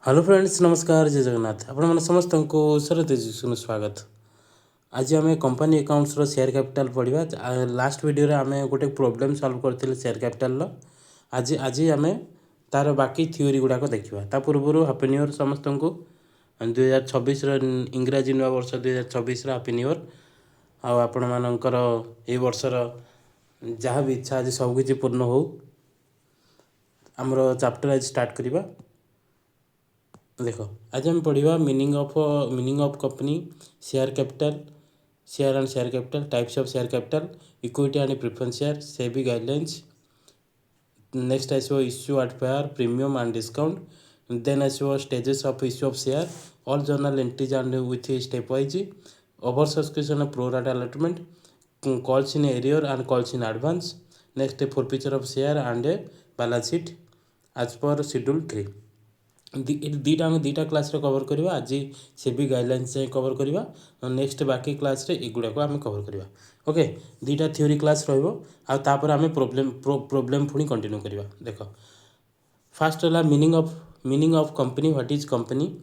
Hello friends, नमस्कार, जय जगन्नाथ। आपण समस्त को सरद स्वागत। आज आम कंपनी अकाउंट्स शेयर कैपिटल पढ़ा। लास्ट वीडियो आम गोटे प्रोब्लेम सॉल्व करते शेयर कैपिटल। आज आज आम तार बाकी थ्योरी गुड़ाक देखा। ता पूर्व हैप्पी न्यू ईयर समस्त को 2026 इंग्राजी नवा वर्ष 2026 हैप्पी न्यू ईयर। आपण मानकर ए वर्षर जहाँ भी इच्छा आज सबकि पूर्ण हो। आमर चैप्टर आज स्टार्ट करवा। देखो आज हम पढ़ा meaning of company, share capital, share and share capital, types of share capital, equity and preference share, SEBI guidelines. Next आसो issue at par, premium and discount. Then आसो stages of issue of share, all journal entries and with step wise, over subscription, pro rata allotment, calls in arrear and calls in advance. Next forfeiture of share and balance sheet as per schedule 3। दीटा class रे cover करवा। आज SEBI guidelines cover करवा। Next बाकी class रे एगुड़ा को आम cover करवा। ओके, दीटा थ्योरी क्लास रहिबो। आ तापर आम प्रोब्लेम पुणी कंटिन्यू करवा। देख फास्ट है meaning of company. What is company?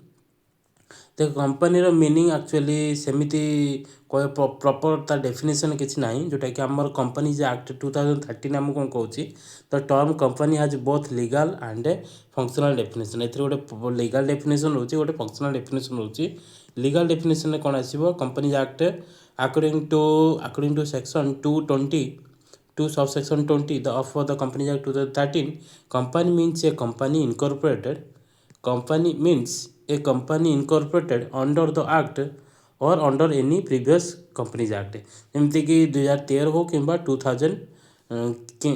देख कंपनी मीनिंग एक्चुअली सेमिति प्रॉपर तार डेफिनेशन किसी ना जोटा कि आमर कंपनीज एक्ट 2013 आम कौन कौच the term company has both legal and functional definition. ए गोटे लीगल डेफिनेशन रोचे, गोटे फंक्शनल डेफिनेशन रोचे। लीगल डेफिनेशन कौन आसो? Companies act according to section 220 2 subsection 20 of the Companies Act 2013, company means a company incorporated. Company means a company incorporated under the act or under any previous Companies Act। जमती कि 2013 हो कि 2000 कि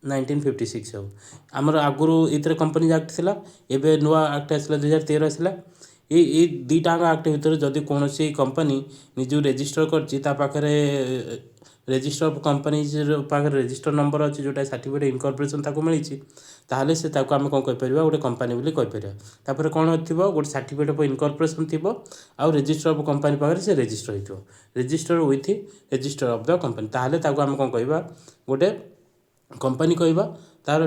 1956 हो। आमर आगुरी इतर कंपनीज एक्ट थिला, एबे नुआ एक्ट आसला 2013 आसला। ये दुईटाक एक्ट भितर जदि कौन कंपनी निजु रेजिस्टर कर रेजिस्टर ऑफ कंपनीज पाखे रेजिस्टर नंबर अच्छी जोटा सर्टिफिकेट इनकॉर्पोरेशन ताको मिली, ताहले से ताको आम कौन कहीपर गोटे कंपनी बोली कहीपर। तापर कौन थी गोटे सर्टिफिकेट ऑफ इनकॉर्पोरेशन थी आउ रेजिस्टर ऑफ कंपनी पाखे से रेजिस्टर हो register with register of the company, ताहले ताको आम कौन कह गोटे कंपनी कहवा। तार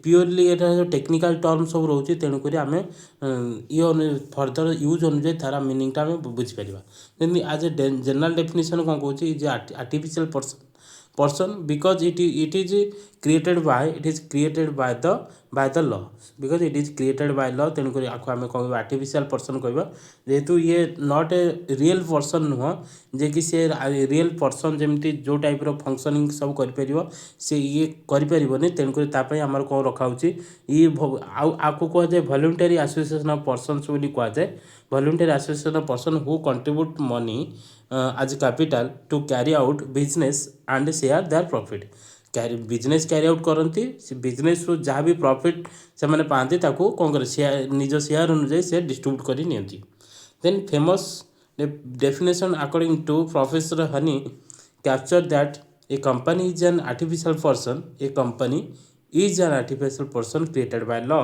प्योरली ये जो टेक्निकल टर्म सब रोचे, तेणुक आम ये फर्दर यूज अनुजाई तार मीनिंगटा आम बुझीपर। जमी आज ए जनरल डेफिनेशन कौन कौच is artificial person because it is created by the law, because it is created by law. तेणुक आम कह आर्टिफिशियल पर्सन कहवा, जेहेतु ये नॉट ए रियल पर्सन नुह जे कि सी रियल पर्सन जमी जो टाइप फंक्शनिंग सब कर से ये करें। तेणुक आमर कौन रखाऊँ ये आपको कहुए वॉलंटरी एसोसिएशन ऑफ पर्सन्स बोली कहुए। Voluntary association of person who contribute money as capital to carry out business and share their profit। Business क्यारी आउट करती, बिजनेस रू जहाँ भी प्रॉफिट से मैंने पाती ताको कौन कर निज शेयर अनुजाई से डिस्ट्रीब्यूट कर नियंती। Then famous definition according to professor Haney capture that a company is an artificial person. A company is an artificial person created by law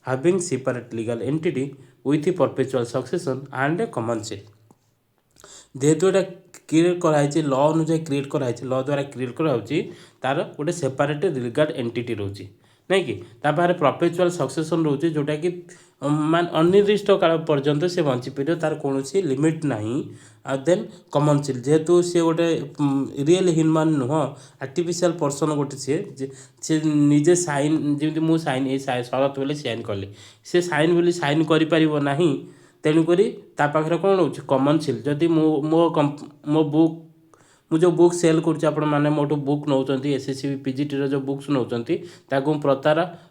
having separate legal entity with perpetual succession and common share. जेहेतु ये create कराई law अनुजाई create कराई law द्वारा create कराऊँगी, तार गोटे separate legal entity रोचे नहीं कि तापर परपेचुअल सक्सेशन रोचे, जोटा कि मान अनिर्दिष्ट काल पर्यंत से बंची पार, तार कौन लिमिट ना। देन कॉमन शेयर, जेहेतु सी गोटे रियल ह्यूमन नुह आर्टिफिशियल पर्सन गोटे सी निजे साइन जमी मुझे साइन ये शरत बोले साइन कले सी साइन बोली साइन कर तेणुक पाखे कौन हो कॉमन शेयर। जदि मो बुक मु जो बुक सेल कर मोटू बुक नौ एसएससी पीजीटी जो बुक्स नौ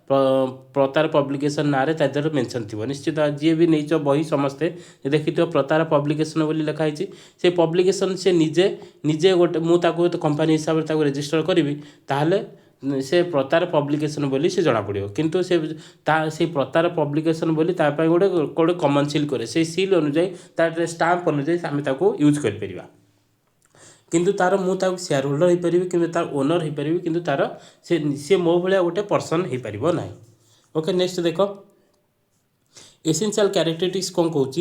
प्रतार पब्लिकेशन ना तार मेंशन थी निश्चित। जी भी नहीं बही समस्ते देखी प्रतार पब्लिकेशन बोली लिखाई से पब्लिकेशन से निजे निजे गोटे मुझे कंपनी हिसाब से रेजिस्टर करी ताहले से प्रतार पब्लिकेशन बोली से जना पड़ो। किंतु से प्रतार पब्लिकेशन बोली गोटे गोटे कॉमन सील करे से सील अनुजाई तार स्टाम्प अनुजाई आम यूज कर। किंतु तार मुझे शेयर होल्डर हो पारि कि तार ओनर हो पारि, किंतु तार से मो भाया गोटे पर्सन हो पार ना। ओके, नेक्स्ट देख एसेंशियल कैरेक्टरिस्टिक्स कौन कौच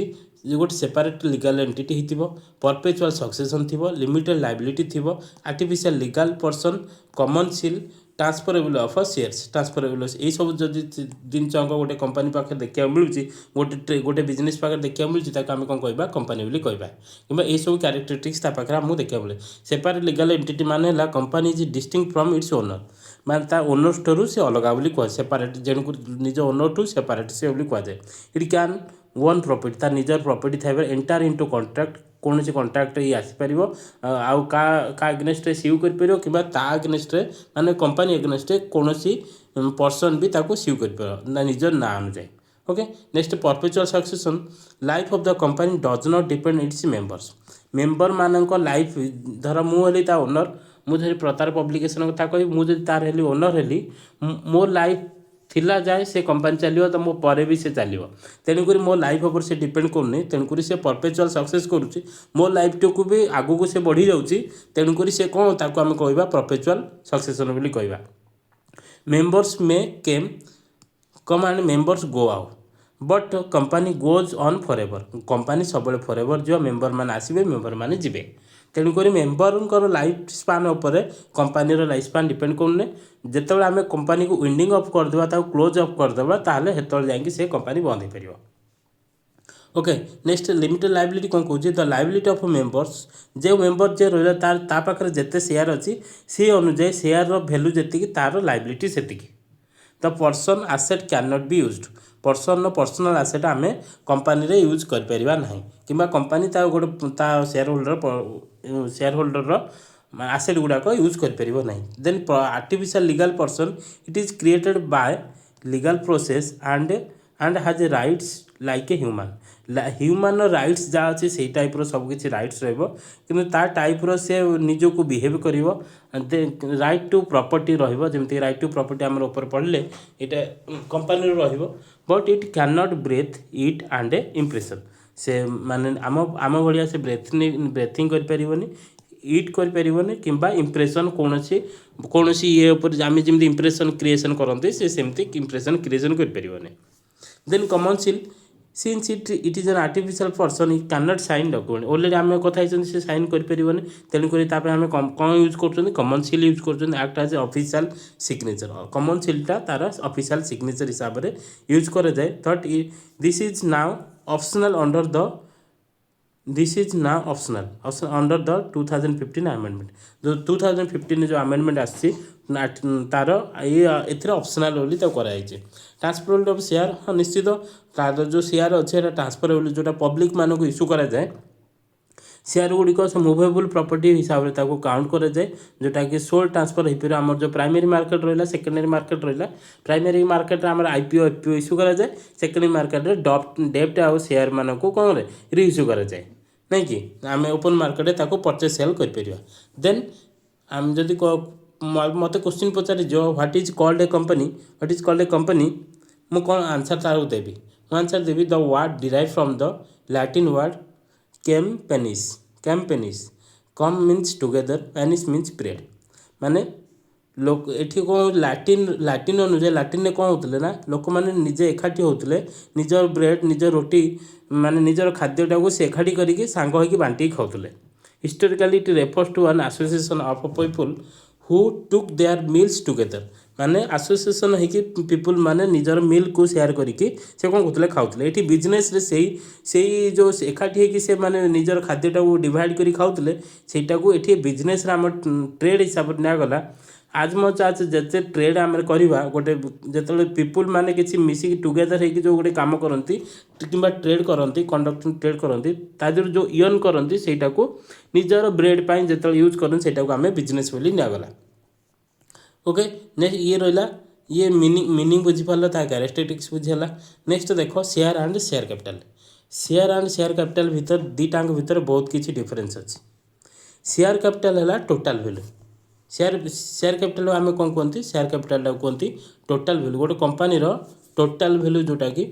गोटे सेपरेट लीगल एंटिटी हो, परपेचुअल सक्सेशन थी, लिमिटेड लायबिलिटी थी, artificial legal person, common seal, transferable of shares transferable यही सब जदि जिनस गोटे कंपनी पाखे देखा मिलूँ गोटे गोटे बिजनेस पाखे देखा मिलूँ आम कौन कह कंपनी बोली कहवा कि यही सब क्यारेक्टरिस्टिक्स पाखे आमको देखा मिले सेपारेट लीगल एंटिटी माने company is distinct from its owner माने ता ओनर्स ठू से अलग बोली कह सेपारेट जेणुक निज ओनर ठू सेपारेट से बोली कहुए इट कैन वन प्रॉपर्टी तार निजर प्रॉपर्टी थाइबा एंटर इनटू कॉन्ट्रैक्ट कौन से कॉन्ट्रैक्ट ये आसीपर आउ का एग्नेस्ट सीव कर कि एग्नेस्ट माने कंपनी एग्नेस्ट कौन पर्सन भी ताको सीव कर निजर ना अनुजाई okay next perpetual succession life of the company does not depend its members member मानक लाइफ धर मुझे ता ओनर मुझे प्रतार पब्लिकेशन कथा कही मुझे तार हेली ओनर हेली मो लाइफ थिला जाए से कंपनी चलो तो मो पर भी से चलो तेणुक मो लाइफ उपर से डिपेंड करनी तेणुक से परपेचुअल सक्सेस करुच्ची मो लाइफ टी को भी आगू को से बढ़ी जाऊँगी तेणुक से कौन ताको आम कह परपेचुअल सक्सेसन बोली कहवा मेंबर्स में came come and members go out but company goes on forever company सब फॉरएवर जो मेंबर मैंने आसबे मेंबर मैंने जीवे तेणुक मेंबर लाइफ स्पान उपर कंपनी लाइफ स्पान डिपेंड करने जिते आम कंपनी को विंडिंग अफ करदे क्लोज अफ करदे ताहले हेतल जाकि से कंपनी बंद हो पार ओके नेक्स्ट लिमिटेड लाइबिलिटी कौन कौन द लाइबिलिटी ऑफ मेंबर्स जो मेंबर जे रहा ता पाखे जिते शेयर अच्छी से अनुजाई शेयर वैल्यू जी तार लाइबिलिटी से the person asset can not be used person personal asset आम कंपनी रे यूज कर परिबा नहीं किंबा कंपनी ता गोटे शेयर होल्डर आसेट गुड़ाक यूज कर परिबो नहीं then artificial legal person it is created by legal process and has rights like a human rights जहाँ अच्छे से टाइप सबकि राइट्स रा टाइप से निजक बिहेव कर राइट टू प्रॉपर्टी रही राइट टू प्रॉपर्टी आम ऊपर पढ़ले यहाँ company but it can not breathe it and a impression से माने आम आम भाया से ब्रेथिंग कर इट कर कि इम्प्रेशन कौन ये आम जमी इम्प्रेशन क्रिएशन करते से सेमती इम्प्रेशन क्रिएशन कर then common sense it is an artificial person it can not sign document already आम कथा से साइन कर तेणुक आम कौन यूज कर कॉमन सील यूज कर act as official signature common सीलटा तार ऑफिशियल सिग्नेचर हिसाब से यूज कर जाए that this is now optional under the this is ना ऑप्शनल अंडर द 2015 आमेंडमेंट जो 2015 जो आमेंडमेंट आसी तार ये ऑप्शनल बोली कराई ट्रांसफरेबल ऑफ शेयर हाँ निश्चित तार जो शेयर अच्छे ट्रांसफरेबल जोटा पब्लिक मानक इश्यू करा जाए शेयर गुड़िक मुवेबल प्रॉपर्टी हिसाब से काउंट कर जाए जोटा कि सोल ट्रांसफर हो पार आम जो प्राइमरी मार्केट रहा सेकेंडरी मार्केट रहा प्राइमरी मार्केट आम आईपीओ एफपीओ इश्यू करा जाए सेकेंडरी मार्केट में डेप्ट आउ शेयर मान को कौन रिइश्यू करा जाए नहीं कि आम ओपन मार्केट परचेज सेल कर देन आम जदि मत क्वेश्चन पचार what is called a company मु कौन आंसर तार देवी मु आंसर देवी the word derive from the Latin word companis com means together panis means bread माने लोक एठी कौन लाटिन अनुसार लाटिन में कौन होते ना लोक मैंने निजे एकाठी होते निजर ब्रेड निजर रोटी माने निजर खाद्यटा को से एकाठी करके सांग होगी बांटी खाऊले historically it refers to an association of people who took their meals together माने एसोसिएशन होगी पीपल माने निजर मिल को शेयर करके से कौन करते खाऊले ये बिजनेस रे से जो एकाठी होगी से माने निजर खाद्यटा को डिवाइड कर खाऊले सेटा को ये बिजनेस आम ट्रेड हिसाब से निगला आज मच आज जिते ट्रेड आम करवा गोटे जो पीपुल मैंने किसी मिसिक टुगेदर हो जो गोटे कम करती कि ट्रेड करती कंडक्टिंग ट्रेड करती तादर जो इयन करती से निजर ब्रेड पर जो यूज करते आम बिजनेस बोली निगला ओके नेक्स्ट ये रहा ये मीनिंग बुझीपार ता कैरेक्टरिस्टिक्स बुझीगला नेक्स्ट देख शेयर एंड शेयर कैपिटल भितर दीटांग भितर बहुत किसी डिफरेन्स अच्छी शेयर कैपिटल है टोटाल वैल्यू शेयर कैपिटल आम कौन कहते शेयर कैपिटल कहते टोटाल वैल्यू गोटे कंपनी टोटाल वैल्यू जोटा कि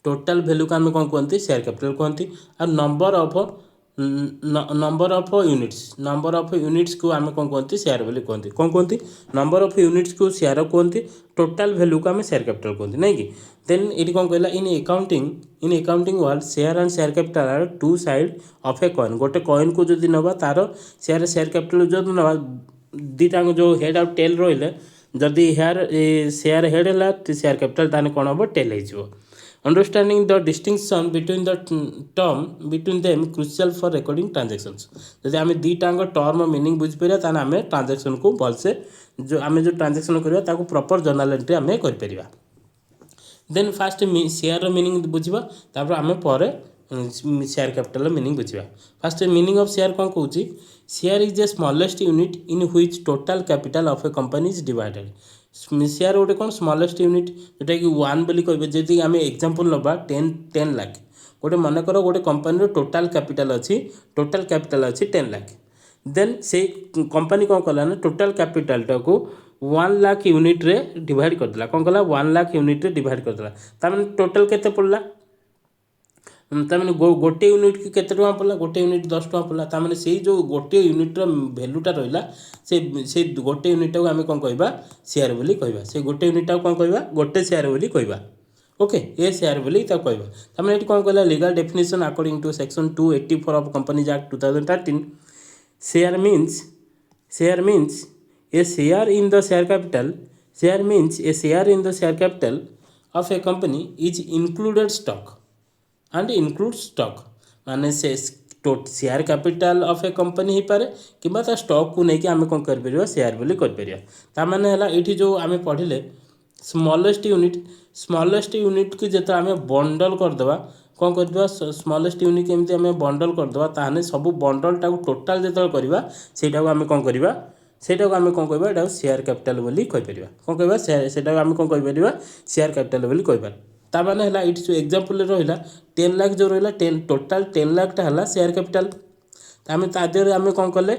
टोटाल वैल्यू को आम कौन कहते शेयर कैपिटल कहते और नंबर ऑफ यूनिट्स को आम कौन कहते शेयर बोली कहते कौन कहते नंबर ऑफ यूनिट्स को शेयर कहते टोटाल वैल्यू को आम शेयर कैपिटल कहते नहीं कि देन ये कौन कहला in accounting world share and share capital are two side of a coin गोटे कॉइन को जब नवा तार शेयर कैपिटल जो नवा दुईटा जो हेड आउ टेल रही जदि हेयर शेयर हेड है शेयर कैपिटल ताने कौन हम टेल हो understanding the distinction between the term between them crucial for recording transactions जदि आम दुईटाक टर्म मीनिंग बुझीपर ताने आम ट्रांजैक्शन को भलसे जो आम जो ट्रांजैक्शन करवा प्रॉपर जर्नल एंट्री आम कर देन फास्ट शेयर मीनिंग बुझा तापर आम पर शेयर कैपिटल मीनिंग बुझा फास्ट मीनिंग ऑफ शेयर कौन कौच share is a smallest unit in which total capital of a company is divided share गोटे कौन स्मॉलेस्ट यूनिट जोटा कि 1 बोली कहे जी आम एग्जांपल नवा 10 लाख गोटे मन कर गोटे कंपनी टोटल कैपिटल अच्छी 10 लाख देन से कंपनी कौन कला ना टोटल कैपिटल टाको 1 लाख यूनिट रे डिवाइड करदेला कौन कला 1 लाख यूनिट रे डिवाइड करदेला तार टोटल केते पड़ला तार गोटे यूनिट की केते टका पड़ला गोटे यूनिट 10 टका पड़ला तार से जो गोटे यूनिट रो वैल्यूटा रहिला से गोटे यूनिट को आम कौन कहबा शेयर बोली कहबा से गोटे यूनिट कौन कहबा गोटे शेयर बोली कहबा ओके ए शेयर बोली कहबा तार ये कौन कहला legal definition according to section 284 of companies act 2013 share means a share in the share capital share means a share in the share capital of a company is included stock and includes stock माने से share capital of a company ही पारे किंबा ता stock को लेकिन आम कौन कर शेयर बोली कर तार माने हला एठी जो आम पढ़िले स्मॉलेस्ट यूनिट की जो आम बंडल करदे कौन कर स्मॉलेस्ट यूनिट केमती आम बंडल करदे ताहने सब बंडलटा टोटाल जो करवा सेटा आम कौन करवा सेटा आम कौन कहबा शेयर कैपिटल बोली कहीपर कौन कहबा सेटा आम कौन कहीपर शेयर कैपिटल बोली कहीपर तार माने हला इट जो एग्जांपल रहिला 10 लाख जो रहिला 10 टोटाल 10 लाख टा हला शेयर कैपिटल आम तादेर आम कौन कले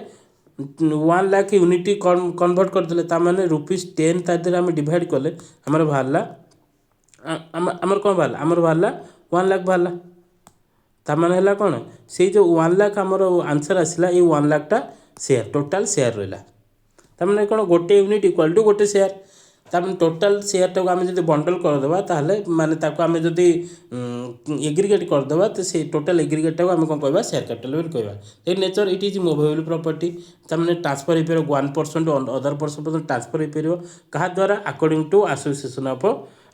1 लाख यूनिट कन्वर्ट करदेले तार माने ₹10 तादेर आम डिवाइड कले हमर बाहरला आमर कौन बाहरला आमर बाहरला 1 लाख बाहरला तार माने हला कौन से जो 1 लाख आमर आंसर आसला ये 1 लाख टा शेयर टोटाल शेयर रहिला तार माने कौन गोटे यूनिट इक्वल टू गोटे शेयर तार टोटाल शेयर टाक आम जो बंडल करदे ताहले माने ताको आम जो एग्रीगेट करदे तो से टोटाल एग्रीगेट टाक आम कौन कहबा शेयर कैपिटल बोली कहबा ए nature it is movable property तार माने ट्रांसफर हो पार 1% अदर पर्सन ट्रांसफर हो पार कहा द्वारा according to association of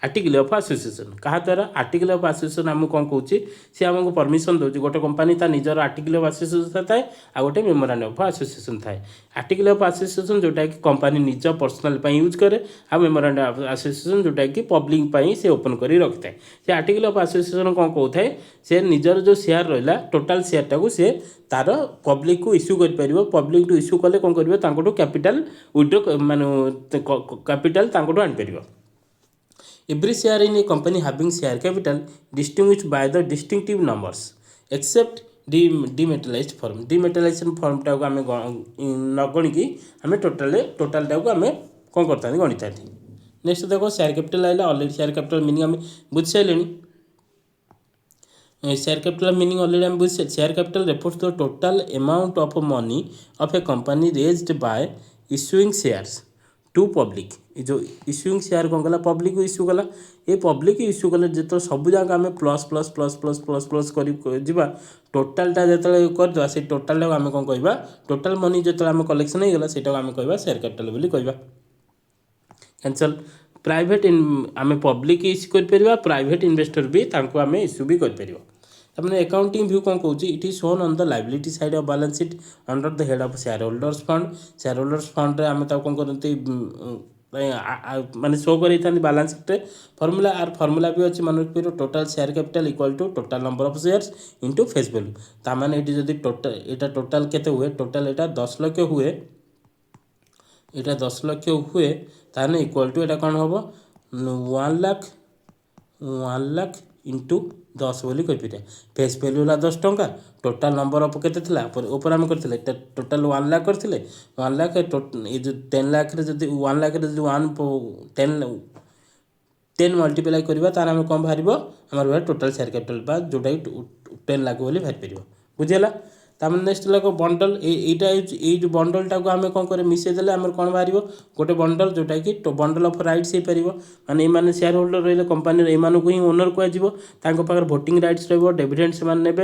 article of association कहा द्वारा आर्टिकल ऑफ एसोसिएशन आमको कौन कौच सी आमको परमिशन दौर गोटे कंपनी ता निजर आर्टिकल ऑफ एसोसिएशन थाए आ गोटे मेमोरांडम ऑफ एसोसिएशन थाए आर्टिकल ऑफ एसोसिएशन जोटा कि कंपनी निज पर्सनल यूज करे आ मेमोरांडम ऑफ एसोसिएशन जोटा कि पब्लिक से ओपन कर रखी है से आर्टिकल ऑफ एसोसिएशन कौन कहता है से निजर जो शेयर रहा टोटाल शेयर टाक से तार पब्लिक को इश्यू कर पब्लिक टू इश्यू कले कौन कर कैपिटल विड्रो माने capital आनीपर Every share in a company having share capital distinguished by the distinctive numbers except dematerialized form dematerialization form टाक आम न गणिकी आम टोटाल टाक आम कौन करता गणि था नेक्स्ट देखो शेयर कैपिटल आइला ऑलरेडी शेयर कैपिटल मीनिंग आम बुझी सारे शेयर कैपिटल मीनिंग ऑलरेडी आम बुझी share capital refers to the total amount of money of a company raised by issuing shares to public जो इश्यूइंग शेयर कौन कला पब्लिक को इश्यू कला ये पब्लिक इश्यू कले जो सब जगह आम plus plus plus plus plus plus कर टोटालटा जो करदे से टोटाल आम कौन कहवा टोटाल मनी जो आम कलेक्शन होगा से आम कहवा शेयर कैपिटल बोली कहवा कैंसल प्राइवेट आम पब्लिक इश्यू कर प्राइवेट इन्वेस्टर भी आम इश्यू भी कर तार अकाउंटिंग व्यू कौन कौच it is shown on the liability side of balance sheet under the head of share holders fund आम कौन करते माने शो कर balance sheet formula or formula भी अच्छी मन रखिए total share capital equal to total number of shares into face value तार ये जब टोटाल यहाँ टोटाल केते हुए टोटाल यहाँ 10 लाख हुए यहाँ 10 लाख हुए ताने इक्वल टू यहाँ कौन हम 1 लाख इंटू 10 बोली कहीपर फेस वैल्यू है 10 टंका टोटाल नंबर ऑफ केते ऊपर आम करते टोटाल 1 लाख करते 1 लाख ये जो 10 लाख जब 1 लाख जो 10 मल्टीप्लाई करवा तार आम कौन बाहर आम टोटाल शेयर कैपिटल जोटा 10 लाख बोली बाहर पार बुझीगला तार नेक्स्ट लाख बंडल ये जो बंडल टाक आम कौन कर मिसेदेले आम कौन बाहर गोटे बंडल जोटा कि बंडल ऑफ राइट्स हो पार माने ये शेयर होल्डर रही कंपनी एमानक ही ओनर कह भोटिंग राइट्स डिविडेंड से ने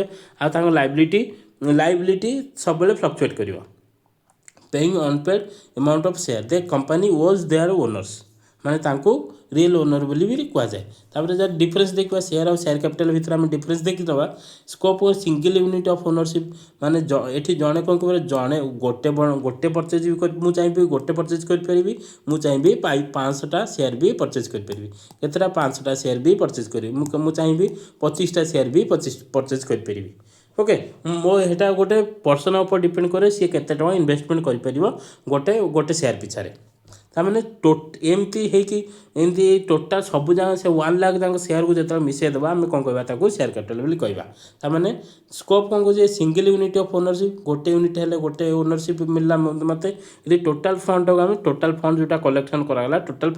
लाइबिलिटी सब फ्लक्चुएट कर paying unpaid amount of share the company was their owners माने तांको रियल ओनर बोली भी कुआ जाए तापर जब डिफरेंस देखिबा शेयर और शेयर कैपिटल भीतर हम डिफरेंस देखि दबा स्कोप और सिंगल यूनिट ऑफ ओनरशिप माने एठी जणे कोन को जणे गोटे परचेज भी मु चाहिबी गोटे परचेज कर परिबी मु चाहिबी 500 टा शेयर भी परचेज कर परिबी केतरा 500 टा शेयर भी परचेज करिबी मु चाहिबी 25 टा शेयर भी परचेज कर परिबी ओके मो हेटा गोटे पर्सन ऊपर डिपेंड करे सी केते टका इन्वेस्टमेंट कर परिबो गोटे गोटे शेयर पिछारे ताने एमती एमती टोटाल सब जगह से 1 लाख जगह शेयर को जो मिसई देवा आम कौन कहवा शेयर कैपिटल बोली कहवा ताने स्कोप कौन कहे सिंगल यूनिट ऑफ ओनरशिप गोटे यूनिट हेले गोटे ओनरशिप मिलला मत ये टोटाल फंड आम टोटाल फंड जोटा कलेक्शन करागला टोटाल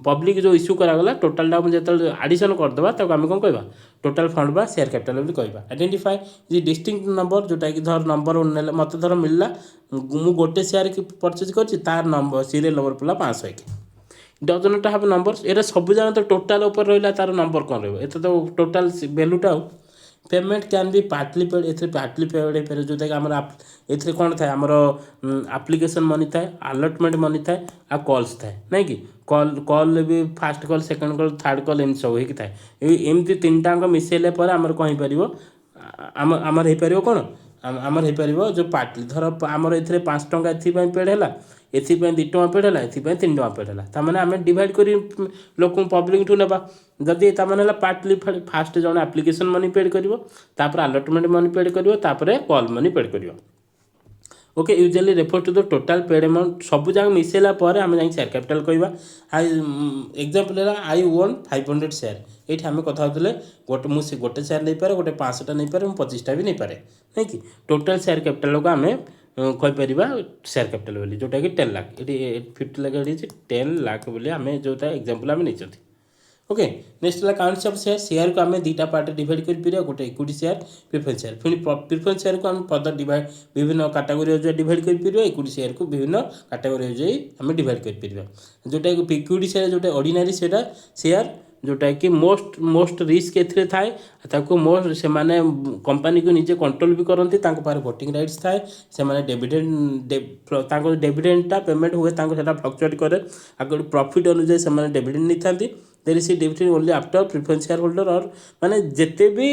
पब्लिक जो इश्यू करागला टोटाल जो आडिशन करदेवा आम कौन कहवा टोटाल फंड बा शेयर कैपिटल बोली कहवा आइडेंटिफाई जी डिस्टिंक्ट नंबर जोटा कि धर नंबर मत धर मिलला मु गोटे शेयर की परचेज कर तार नंबर सीरियल नंबर पड़ा 500 के डज नॉट हैव नंबर्स ये सब जगह तो टोटाल ऊपर रहा तार नंबर कौन रहा तो टोटाल वैल्यूटा payment can be partly paid ए पार्टली पेड हो जोटा कि आम ए कौन था आमर आप्लिकेसन मनी थाए अलटमेंट मनी थाए आ कॉल्स थाए ना कि कॉल कॉल भी first call second call third call एम सब होता है एमती 3 टाँग मिसेले आमर कौन हो आमर हो पार कौन आमर हो पार जो पार्टली धर आमर ए 5 टंका एपाई पेड है एपाई 2 टଙ୍କା पेड है एपाई 3 टଙ୍କା पेड है ताने आम डिवाइड कर लोक पब्लिक ठू ना जदि ताने पार्टली फास्ट जन आप्लिकेसन मनी पेड कर अलटमेंट मनी पेड कर कॉल मनी पेड कर okay usually refer to the total paid amount सब जगह मिसेला आम जा शेयर कैपिटल कहवा एग्जांपल है आई ओन 500 शेयर ये आम कथा होते गोटे मुझे गोटे शेयर नहीं पारे गोटे 500 नहीं पारे 25टा भी नहीं पारे नहीं कि टोटाल शेयर कैपिटल को आम कहीपर शेयर कैपिटल बोली जोटा कि 10 लाख ये 50 लाख 10 लाख बोली आम जोटा एग्जांपल आम नहीं ओके नेक्स्ट है काउंट्स ऑफ शेयर शेयर को आम 2टा पार्ट डिवाइड कर गोटे इक्विटी शेयर प्रिफरेंस शेयर फिर प्रिफरेंस शेयर को आम फर्दर डिवाइड विभिन्न कैटेगरी डिवाइड कर इक्विटी शेयर को विभिन्न कैटेगरी आम डिवाइड कर जोटा इक्विटी शेयर जोटा ऑर्डिनरी शेयर जोटा कि मोस्ट रिस्क ए थाए मोस्ट से माने कंपनी को निजे कंट्रोल भी करती पारे वोटिंग राइट्स थाए से डेविडेंड डेविडेंडटा पेमेंट हुए फ्लक्चुएट करे आगे प्रॉफिट अनुसार से डेविडेंड नहीं था there is dividend only after preference share holder और माने जिते भी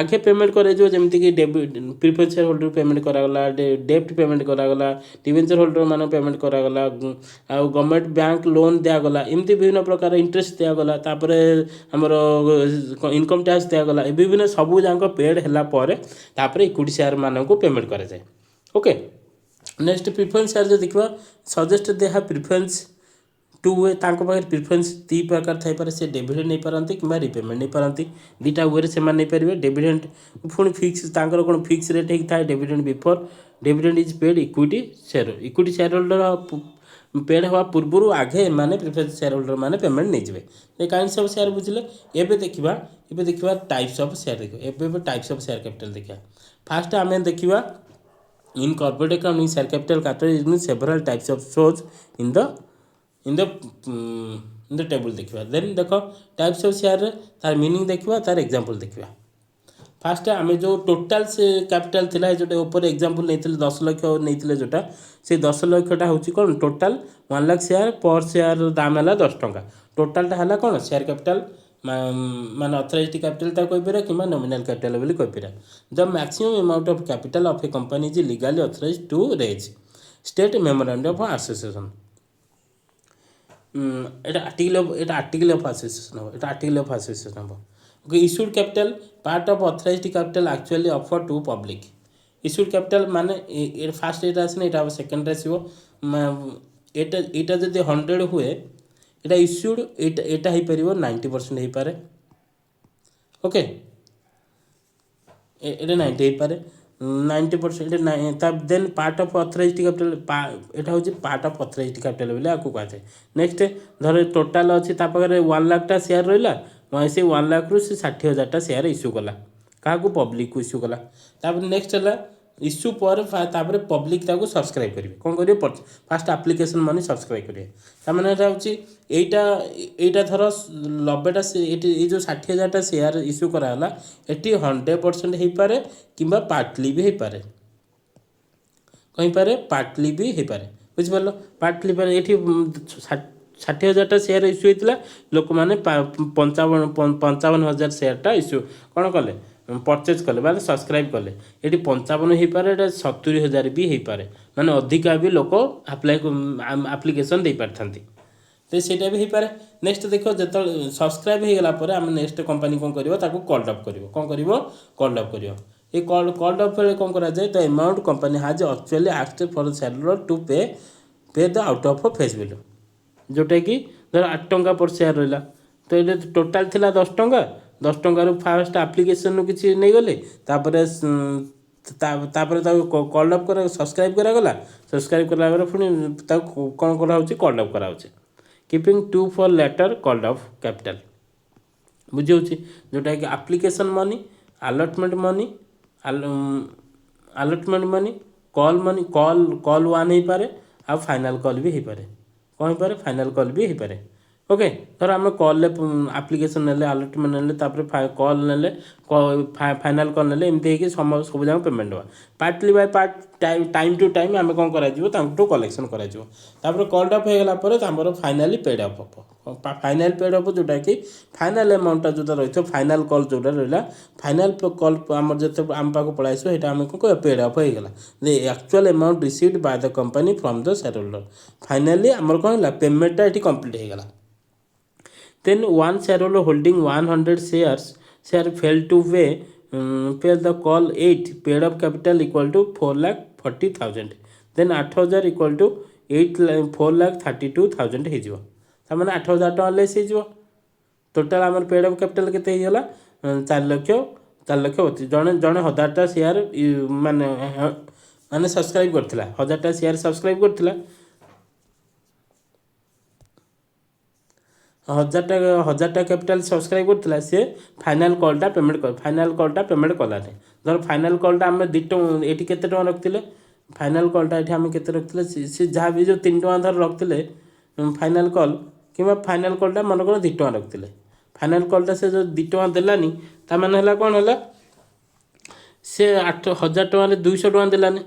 आगे पेमेंट करे जो जमती कि प्रिफरेंस शेयर होल्डर पेमेंट करागला डेप्ट पेमेंट करागला डिवेंचर होल्डर मान पेमेंट करागला आ गवर्नमेंट बैंक लोन दिगला एमती विभिन्न प्रकार इंटरेस्ट दिगला तापर आमर इनकम टैक्स दिगला विभिन्न सबू जाक पेड है इक्विटी शेयर मान को पेमेंट करा जाए ओके नेक्स्ट प्रिफरेंस शेयर जो देखा suggest they have preference two way पाखे प्रिफरेंस 2 प्रकार थाईपे से डिविडेंड नहीं पारती कि रिपेमेंट नहीं पारती 2टा वे से नहीं पारे डिविडेंड पुणी फिक्स कौन फिक्स रेट होता है dividend before dividend is paid equity share holder paid हवा पूर्व आगे माने प्रिफरेंस शेयर होल्डर माने पेमेंट नहीं जाए कहीं सब शेयर बुझे एवं देखा टाइप्स ऑफ शेयर देखो टाइप्स ऑफ शेयर कैपिटल देखा फास्ट आम देखा in corporate accounting share capital capital is several types of shows in the table देखा देन देख टाइप्स ऑफ शेयर तार मीनिंग देखा तार एग्जांपल देखा फास्ट आम जो टोटाल से कैपिटल थिला जो ऊपर एग्जांपल नहीं 10 लाख नहीं जोटा से 10 लाखटा हूँ कौन टोटाल 1 लाख शेयर पर शेयर दाम है 10 टंका टोटालटा है कौन शेयर कैपिटल मान अथराइज्ड कैपिटल कहीपर कि नॉमिनल कैपिटल बोली कहीपर the maximum amount of capital of a company is legally authorised to raise state memorandum of association article of association हम आर्टिकल ऑफ एसोसिएशन हम okay issued capital part of authorised capital actually offer to public issued capital माने first एटा आसने एटा second आसो एटा जदि 100 हुए एटा issued एटा हो पार 90% हो पारे ओके एटा 90 हो पारे 90% then part of authorised capital एटा हूँ पार्ट ऑफ अथराइज्ड कैपिटल बोले आपको कहुए नेक्स्ट धर टोटाल अच्छी 1 लाख शेयर रहा से 1 लाख रु 60,000 शेयर इश्यू कला क्या पब्लिक को इश्यू कला नेक्स्ट है इश्यू पर पब्लिक सब्सक्राइब करेंगे कौन करेंगे फास्ट आप्लिकेसन मनी सब्सक्राइब करेंगे ताने यहाँ थर 90टा ये जो 60,000 शेयर इश्यू कराला ये 100% हो पारे कि पार्टली भी हो पारे कहीं पारे पार्टली भी हो पारे बुझिपार पार्टली पारे ये 60,000 सेयार इश्यू होता लोक मैंने 55,000 सेयारटा इश्यू कौन कले परचेज कले मतलब सब्सक्राइब कले ये 55 हो पारे 70,000 भी हो पारे माने अधिका भी लोक आप्लिकेसन दे पारथां तो ସେଇଟା भी हो पारे नेक्स्ट देख जो सब्सक्राइब हो गला आम नेक्स्ट कंपनी कौन कर कॉल्ड अप कर कौन कर कॉल्ड अप कर ये कॉल्ड अप कौन कराए the amount company has actually asked for seller to pay the out of face value जोटा कि धर 8 टंका पर सेयार रहा तो ये टोटाल थिला 10 टंका 10 टंकार फास्ट आप्लिकेसन किसी नहीं गले कॉल्ड अप कर सब्सक्राइब करागला सब्सक्राइब कला पुणी कौन करा कॉल्ड अप कराऊे keeping to for later called up capital बुझे जोटा कि application money allotment money call one हो पारे आ फाइनल कॉल भी हो पारे कौन हो पारे फाइनल कॉल भी हो पारे ओके धर आम कॉल आप्लिकेसन ने अलॉटमेंट ने कॉल ने फाइनल कॉल ने एमती सब जगह पेमेंट हुआ partly by part time to time आम कौन कर कलेक्शन कर कॉल्ड अप हो गला finally paid up final paid up जोटा कि फाइनाल अमाउंटा जो रही फाइनाल कॉल जोटा रहा फाइनाल कॉल आम जो आम पाक पड़ा आसो आम कौन पेड अप हो गला actual amount received by the company from the share holder finally आमर कौन है पेमेंटा ये कंप्लीट हो गला then one shareholder holding 100 share failed to pay the call 8 paid up capital equal to 4,40,000 then 8,000 equal to 4,32,000 हो तार 8,000 टका लेस हो टोटाल आम पेड अप कैपिटल के 4,32,000 जड़े 1,000टा शेयर माने सब्सक्राइब करथिला 1,000टा शेयर सब्सक्राइब करथिला 1,000टा कैपिटल सब्सक्राइब करथिला से फाइनल कॉलटा पेमेंट कलानी धर फाइनल कॉलटा आम 2 टଙ୍କା ये केते टଙ୍କା रखिले फाइनल कॉलटा ये आम केते रखिले से जहाँ भी जो 3 टଙ୍କା धर रखिले फाइनल कॉल कि फाइनल कॉलटा मन कर 2 टଙ୍କା रखिले फाइनल कॉलटा से जो 2 टଙ୍କା देलानी ता माने हला कोन हला से 8,000 टଙ୍କା 200 टଙ୍କା देलानी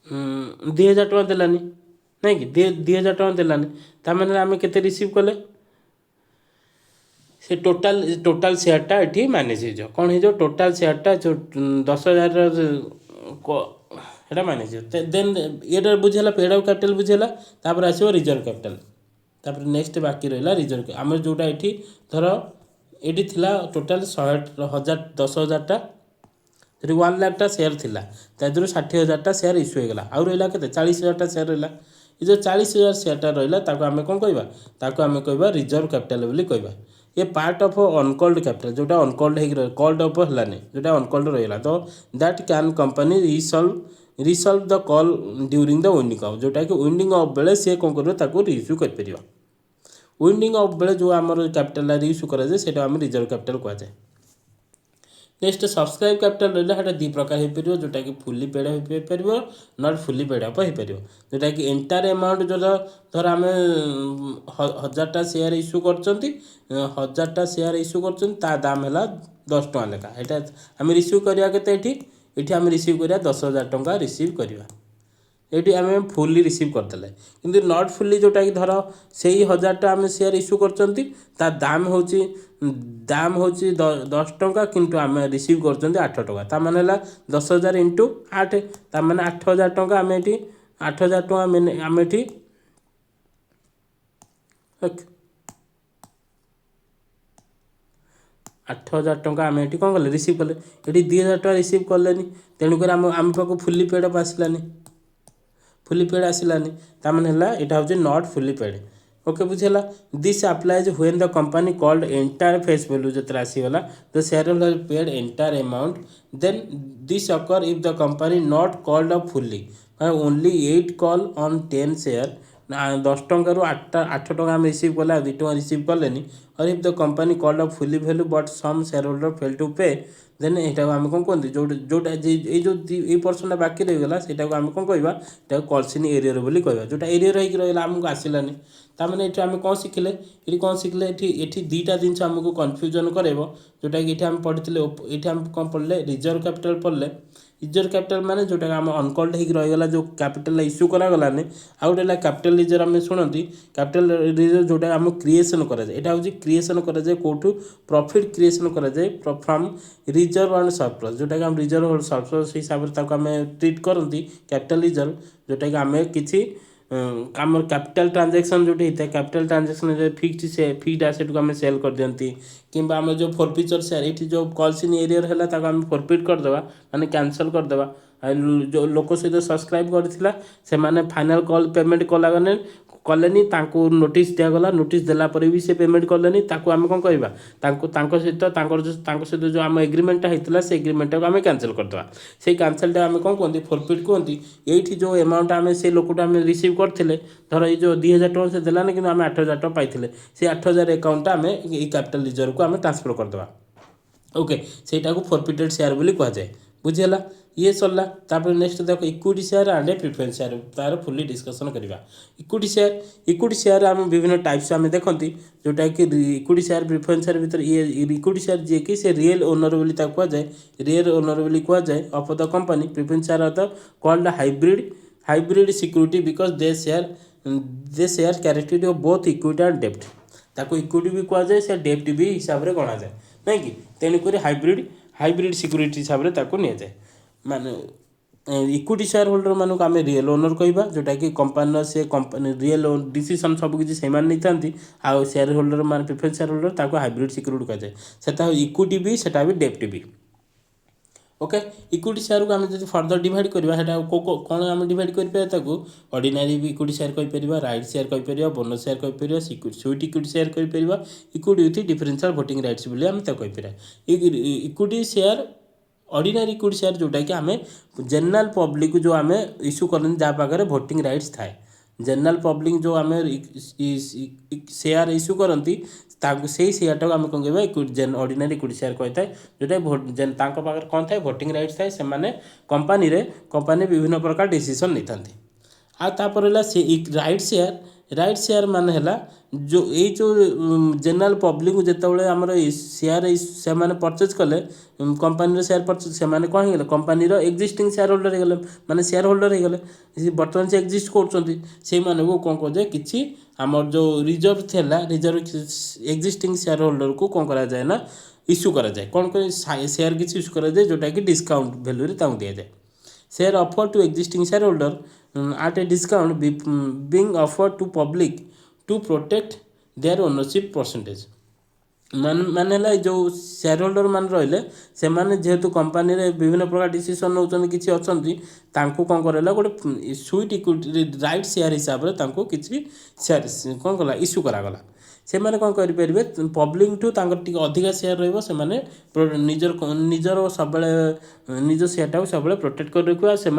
2,000 टଙ୍କା देलानी नहीं कि 2,000 टଙ୍କା देलानी तार आम के रिसीव कले से टोटाल शेयरटा ये मैनेज हो कौन हो टोटाल शेयरटा जो 10,000 मैनेज देन ये बुझेगा पेड अप कैपिटल बुझेगा तापर आसो रिजर्व कैपिटल तापर नेक्स्ट बाकी रहा रिजर्व आम जोटा ये धर ये टोटाल 10,000टा 1 लाखटा शेयर थिला तादर 60,000टा शेयर इश्यू हो गला आउ रहा के 40,000टा शेयर रहा ये जो 40,000 शेयरटा रहा आम कौन कहवा रिजर्व कैपिटल बोली कहवा ये पार्ट ऑफ अनकॉल्ड कैपिटल जोटा अनकॉल्ड हो कॉल्ड अप है जोटा अनकॉल्ड रहा तो that can company resolve the call during the winding off जोटा कि विंडिंग ऑफ बेले सी कौन कर रिइश्यू कर विंडिंग ऑफ बेले जो आम कैपिटल रिइश्यू कराए से आम रिजर्व कैपिटल कहुए नेक्स्ट सब्सक्राइब कैपिटल रहा है 2 प्रकार हो पार जोटा कि फुली पेड हो पार नट फुली पेड अप हो पार जोटा कि एंटायर अमाउंट जो धर आम 1,000टा शेयर इश्यू कर 1,000टा शेयर इश्यू कर दाम है 10 टଙ୍କା लेखा यहाँ आम रिसीव करवा के आम रिसीव करा 10,000 टଙ୍କା रिसीव करवा ये आम फुली रिसीव करदे कि नट फुली जोटा कि धर से 1,000टा आम शेयर इश्यू कर दाम हूँ 10 टଙ୍କା किंतु आम रिसीव कर 8 टଙ୍କା ता माने 10,000 इंटू 8 ता माने 8,000 टଙ୍କା आम ये 8,000 टଙ୍କା आम ये 8,000 टଙ୍କା आम ये कौन कले रिसीव कले ये 2,000 टଙ୍କା रिसीव कले तेणुक आम पाक फुली पेड अप आसलानी ताମାନେ ହେଲା ଏଟା ହେଉଛି नॉट फुली पेड ओके बुझेला this applies when the company called entire face value जतरा आसीगला the share holder paid entire amount then this occur if the company not called up fully only 8 call on 10 share 10 टଙ୍କାରୁ 8 ଟଙ୍କା आम receive कले 2 ଟଙ୍କା receive कले और if the company called up fully value but some share holder fail to pay then यहाँ आम कौन कहते जोटा ये पर्सनटा बाकी रहीगला से आम कौन कह कलसिन एरियर बोली कह जोटा एरियर होगी रहा आमको आसलानी ताने ये आम कौन शिखिले ये कौन शिखिले ये दुईटा जिन आमको कन्फ्यूजन करेब जोटा कि ये आम पढ़ी ये आम कौन पढ़ले रिजर्व कैपिटल पढ़ले रिजर्व कैपिटल माने जोटा आम अनकल्ड हो रहीगला जो कैपिटल इश्यू करागलानी आउ गोटे कैपिटल रिजर्व आम शुणती कैपिटल रिजर्व जोटा आम क्रिएसन कराए यहाँ हूँ क्रिएसन कराए कौटू प्रॉफिट क्रिएसन कराए फ्रॉम रिजर्व एंड सरप्लस जोटा कि आम रिजर्व सरप्लस हिसाब से आम ट्रीट करती कैपिटल रिजर्व जोटा कि आम किसी आम कैपिटल ट्रांजैक्शन जो होता है कैपिटल ट्रांजैक्शन फिक्स्ड एसेट को आम सेल कर दियंती कि आम जो फोरफिचर शेयर ये जो कॉल्स इन एरियर है आम फोरफिट करदे माने कैंसल करदे जो लोक सहित सब्सक्राइब करथिला से माने फाइनल कॉल पेमेंट कलागने कलेनी तांको नोटिस दिगला नोटिस देला पर भी से पेमेंट कलेनी ताको आम कौन कहवा सहित जो आम एग्रीमेंटा होता से एग्रीमेंट को आम कैंसल करदे से कैंसलटा आम कौन कहते फोरफिट कहती ये जो अमाउंट आम से लोकटा आम रिसीव करते धर ये जो 2000 टଙ୍କା से देलानी कि आम 8000 टଙ୍କା पाई से 8000 अकाउंट आम ये कैपिटल रिजर्व को आम ट्रांसफर करदे ओके सेटा को फोरफिटेड शेयर बोली कहुए बुझीगला ये सरला तापर नेक्स्ट देख equity share and preference share तार फुल्ली डिस्कसन करवा इक्विटी शेयर आम विभिन्न टाइप्स आम देखती जोटा कि इक्विटी शेयर प्रिफरेंस शेयर भीतर ये इक्विटी शेयर जी कि से रियल ओनर बोली कहुए रियल ओनर बोली कहुए of the company preference share are the called hybrid security because they share characteristic of both equity and डेप्ट ताको इक्विटी भी कहुए से डेप्ट भी हिसाब से गणा जाए नहीं कि तेणुक हाइब्रिड सिक्योरिटी हिसाब से नि माने इक्विटी शेयर होल्डर मानक आम रियल ओनर कहवा जोटा कि कंपानी से कंपानी रियल डिसीजन सबकि से नहीं था आउ शेयर होल्डर मान प्रिफरेंस शेयर होल्डर ताको हाइब्रिड सिक्योरिटी कहुए से इक्विटी भी सेटा भी डेप्ट भी ओके इक्विटी शेयर को आम जो फर्दर डिवाइड करवा कौन आम डिवाइड कर ऑर्डिनरी इक्विटी शेयर कहीपर राइट शेयर कहीपर बोनस शेयर कहीपर स्वीट इक्विटी शेयर कहीपर equity with differential voting rights बोली आम कहीपर equity share ordinary equity share जोटा कि आम जनरल पब्लिक जो आम इश्यू करते जहाँ पाखे वोटिंग राइट्स थाए जनरल पब्लिक जो आम शेयर इश्यू करती से शेयरटा आम कौन कह ऑर्डिनरी इक्विटी शेयर कही था जोटा पाखे कौन था वोटिंग राइट्स थाए से कंपानी विभिन्न प्रकार डिसीजन नहीं था आपर राइट शेयर मान है जो जनरल पब्लिक जिते आम शेयर से परचेज कले कंपानी शेयर परचेज से कौन हो कंपानी एक्जिस्टिंग शेयर होल्डर हो माने शेयर होल्डर हो गले बर्तमान से एक्जिस्ट कर कौन कहे कि आमर जो रिजर्व थिला रिजर्व एक्जिस्टिंग शेयर होल्डर को कौन करा जाए ना इश्यू करा जाए कौन कह शेयर किसी इश्यू करा जाए जोटा कि डिस्काउंट वैल्यू रे दि जाए share offer to existing share holder at a discount being offered to public to protect their ownership percentage माने जो शेयर होल्डर मान रही से जेहेतु कंपानी रे विभिन्न प्रकार डिसीजन नौ किसी अच्छा कौन कर गोटे स्वीट इक्विटी राइट शेयर हिसाब से किसी शेयर कौन कला इश्यू करागला से मैंने कौन करेंगे पब्लिक ठू अधिका शेयर निजर सब निज शेयरटा सब प्रोटेक्ट कर रखा से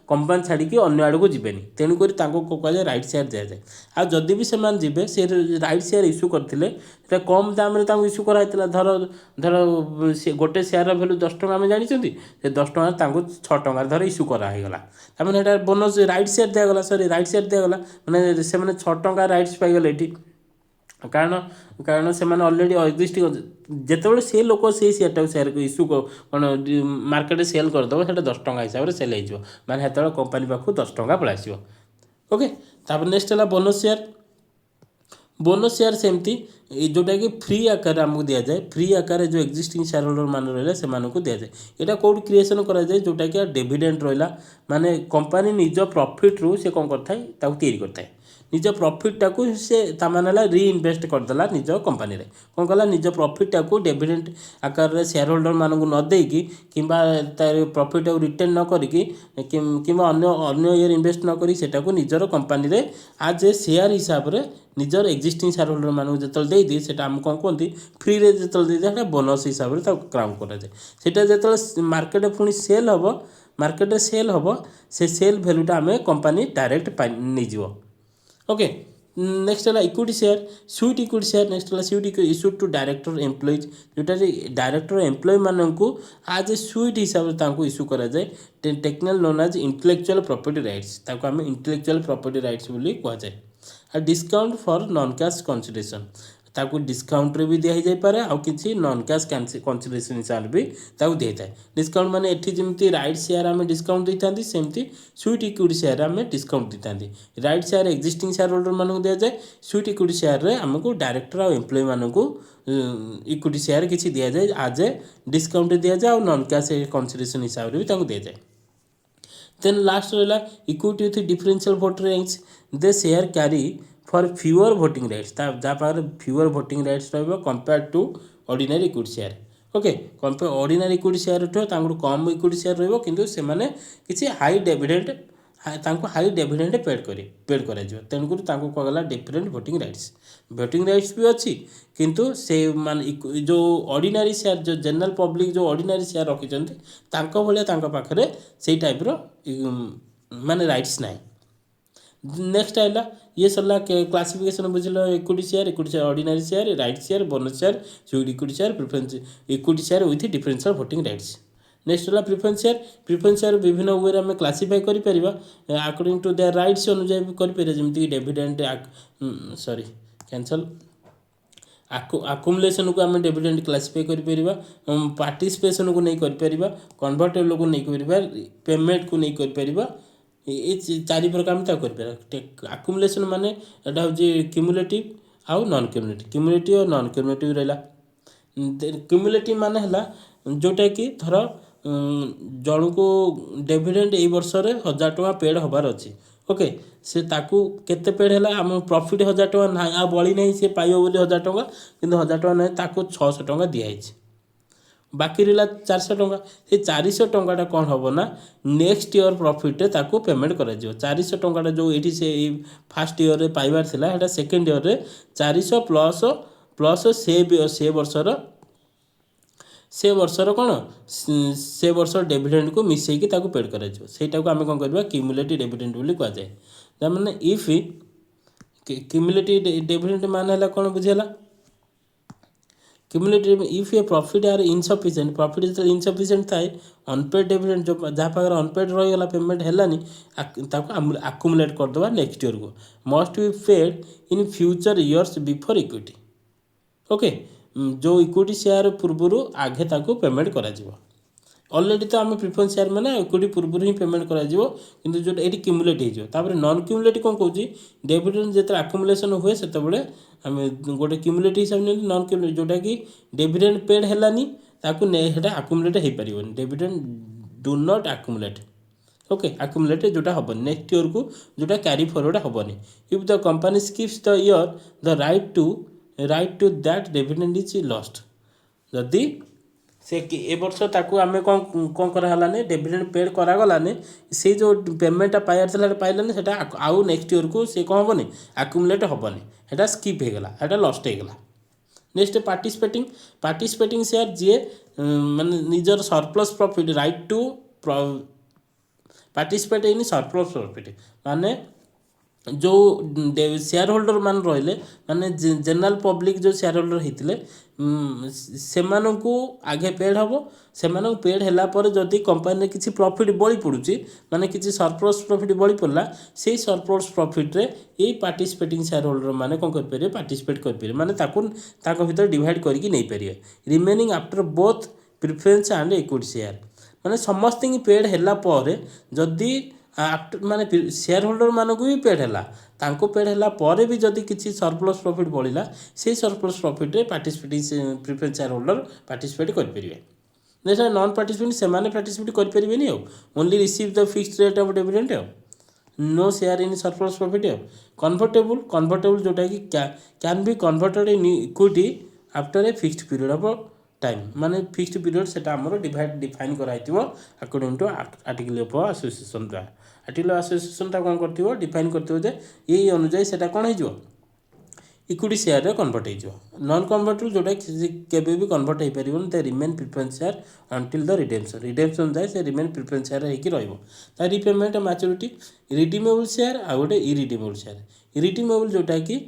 कंपानी छाड़ी अन्य आड़ को जीवेनि तेणुक कहुए राइट शेयर दि जाए आदि भी से राइट शेयर इश्यू करते कम दाम इश्यू कराई धर से गोटे शेयर भैल्यू 10 टଙ୍କା आम जानी से 10 टଙ୍କା 6 टଙ୍କା धर इश्यू करागला तमें बोनस राइट शेयर दिगला सरी राइट शेयर दिगला मैंने से 6 टଙ୍କା राइट्स पाइगले ये कारण से अलरेडी एक्जिस्टिंग जिते से लोक से शेयरटा शेयर इश्यू कौन मार्केट सेल करदेव से 10 टଙ୍କା हिसाब से सेल हो मैंने जो कंपानी पाखु 10 टଙ୍କା पलि आसो ओके तापर नेक्स्ट है बोनस शेयर सेमती जोटा कि फ्री आकार आमको दि जाए फ्री आकार जो एक्जिस्टिंग शेयर होल्डर मान रहा से दि जाए यहाँ कौट क्रिएसन कराए जोटा कि डिविडेंड रहा माने कंपानी निज प्रॉफिट रू से कौन करता है निज प्रॉफिट को से तामानेला रीइनवेस्ट करदेला निज कंपानी रे कौन कला निज प्रॉफिट को डिविडेंड आकार रे शेयर होल्डर मान को न देकी किंबा तार प्रॉफिट को रिटर्न न करिकी किंबा अन्य इयर इन्वेस्ट न करी सेटा को निजर कंपानी रे आज ए शेयर हिसाब रे निजर एक्जिस्टिंग शेयर होल्डर मान जो दे दी सेटा हम कौन कहते फ्री रे जो दे बोनस हिसाब से क्राउन करा जाए सेटा जो मार्केट पुणी सेल हम मार्केट सेल हम से सेल भैल्यूटा आम कंपानी डायरेक्ट नहीं ओके नेक्स्ट है equity share sweat equity share next है sweat issued to director employees जोटा डायरेक्टर एम्प्लॉय मानू आज ए स्वीट हिसाब से इश्यू कराए technical known as intellectual property rights ताको आम इंटेलेक्चुअल प्रॉपर्टी राइट्स बोली कहुए discount for non cash consideration ताकू डिस्काउंट रे भी दिया जाई पारे आ किसी नॉन कैश कंसिडरेशन हिसाब भी ताकू दिया जाए डिस्काउंट माने एठी जेमती राइट शेयर आम डिस्काउंट देता सेमती स्वीट इक्विटी शेयर आम डिस्काउंट देता right share existing share holder मानक दिया जाए स्वीट इक्विटी शेयर रे आमको डायरेक्टर और एम्प्लॉय मानक इक्विटी शेयर किसी दिया जाए आज ए डिस्काउंट दिया जाए और नॉन कैश कंसिडरेशन हिसाब से भी दिया जाए देन लास्ट रहा equity with differential vote ranks they share carry for fewer voting rights जहाँ पाखे fewer voting rights compare to ordinary equity share okay compare ordinary equity share कम इक्विटी शेयर रही से किसी high dividend high dividend paid कर तेणुक कहला different voting rights भी अच्छी किंतु से मान जो ऑर्डिनरी शेयर जो जनरल पब्लिक जो ऑर्डिनरी शेयर रखिंट भाया पाखे से टाइप माने राइट्स ना नेक्स्ट है ये सरला क्लासिफिकेशन बुझल equity share ordinary share right share bonus share sweat equity share preference equity share with differential voting rights next है प्रिफरेंस शेयर विभिन्न वे आम क्लासीफाई कर अकॉर्डिंग टू देयर राइट्स अनुसार कर जमीक डिविडेंड सॉरी कैंसल आकुमुलेसन को आम डिविडेंड क्लासीफाई कर participation को नहीं कर कन्वर्टेबल को नहीं कर पेमेंट को नहीं कर ये चारि प्रकार आम कर आकुमुलेसन माने एटा हूँ क्यूमुलेटिव आउ नॉन क्यूमुलेटिव और नॉन क्यूमुलेटिव रहा क्यूमुलेटिव माने है जोटा कि धर जन को डिविडेंड ए वर्ष 1000 टଙ୍କା पेड हबार अच्छी ओके से ताकू केते पेड है आम प्रॉफिट 1000 टଙ୍କା ना आ बड़ी नहीं सी पाइब बोली 1000 टଙ୍କା किंतु 1000 टଙ୍କା नहीं ताकू 600 टଙ୍କା दिखाई बाकी रहा 400 टଙ୍କା से 400 टଙ୍କା कौन हम ना नेक्स्ट ईयर प्रॉफिट ताकू पेमेंट कर 400 टଙ୍କା जो ये से फास्ट ईयर पाइबार था सेकेंड ईयर 400 प्लस से वर्षर कौन से वर्ष डिविडेंड को मिसेकी पेड कर आम कौन करवा क्यूमुलेटिव डिविडेंड बोली कहुए मैंने इफ क्यूमुलेटिव डिविडेंड मान है कौन बुझेगा cumulative if a profit are insufficient profit जो इनसफिशिएंट थाए अनपेड डिविडेंड जो जहाँ पाखे अनपेड रहीगला पेमेंट है आकुमुलेट करदे नेक्स्ट ईयर को must be paid in future years before equity okay जो इक्विटी शेयर पूर्वर आगे ताको पेमेंट करा ऑलरेडी तो आम प्रिफरेंस शेयर मैंने इक्विटी पूर्व ही पेमेंट करा किंतु जो ये क्यूमुलेट हो नॉन क्यूमुलेट कौन कौन डिविडेंड जो आकुमुलेसन हुए से आम गोटे क्यूमुलेट हिसाब से नॉन क्यूमुलेट जोटा कि डिविडेंड पेड है आकुमुलेट हो पार dividend do not accumulate okay accumulate जोटा हेनी नेक्स्ट ईयर को जोटा कैरी फॉरवर्ड हेनी if the company skips the year the right to that dividend is lost जदि से ए वर्ष ताकू आम कौन कौन कराने डिविडेंड पेड करागलाने से जो पेमेंटा पाइबार पाइलानी से आउ नेक्स्ट ईयर को से कौन हेनी आकुमुलेट हेनी है स्किप होगा लस्ट होगा नेक्स्ट पार्टिसिपेटिंग शेयर जी माने निजर surplus profit right to participate in surplus profit माने जो शेयर होल्डर मान रहिले माने जनरल पब्लिक जो शेयर होल्डर होते से आगे पेड हम से पेड है जदि कंपनी किसी प्रॉफिट बड़ी पड़ुची माने किसी सरप्लस प्रॉफिट बड़ी पड़ला से सरप्लस प्रॉफिट रे ये पार्टिसिपेटिंग शेयर होल्डर माने कौन कर पार्टिसिपेट कर माने ताको भीतर डिवाइड करके नहीं पारे remaining after both preference and equity share माने समस्त पेड है जदि माने शेयर होल्डर मानक भी पेड है पेड है भी जदि किसी सरप्लस प्रॉफिट बढ़ला से सरप्लस प्रॉफिट रे participating preference share holder participate करेंगे नेक्स्ट नॉन पार्टिसिपेंट से पार्टिसिपेट करेंगे only receive the fixed rate of dividend no share in surplus profit convertible जोटा कि can be converted in equity after a fixed period of time माने fixed period से define कराइथिबो according to article of association article association कौन कर define करथिबो जे ये अनुसार सेटा कौन हो इक्विटी शेयर रे कन्वर्ट हो नॉन कन्वर्टेबल जोटा केबे भी कन्वर्ट हो पारिबन the remain preference share until the redemption जाए से रिमेन प्रिफरेंस शेयर होइकी रहइबो ता रिपेमेंट मैच्योरिटी रिडीमेबल शेयर आ गोटे इरिडीमेबल शेयर इरिडीमेबल जोटा कि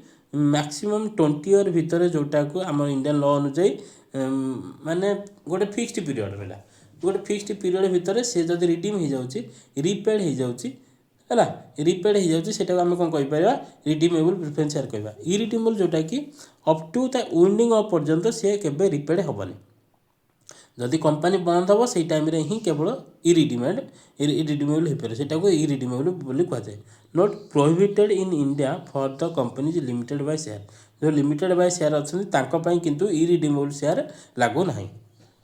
मैक्सिमम 20 ईयर भितर जोटा को आम इंडियन लॉ अनुसार माने गोटे फिक्स्ड पीरियड रहा गोटे फिक्स्ड पीरियड भितर से जब रिडीम हो जाउची रिपेड हो जाउची है रिपेड हो जाए सेटा आम कौन कहीपर रिडीमेबल प्रिफरेंस शेयर कहवा इरिडीमेबल जोटा कि up to the winding up पर्यंत सी केबे रिपेड हेबनी जदि कंपनी बंद हम से टाइम ही केवल इरिडीमेबल हो पारे सेटा को इरिडीमेबल बोली कहुए not prohibited in India for the company limited by share जो लिमिटेड बाय शेयर अच्छी किंतु इरिडीमेबल शेयर लागू ना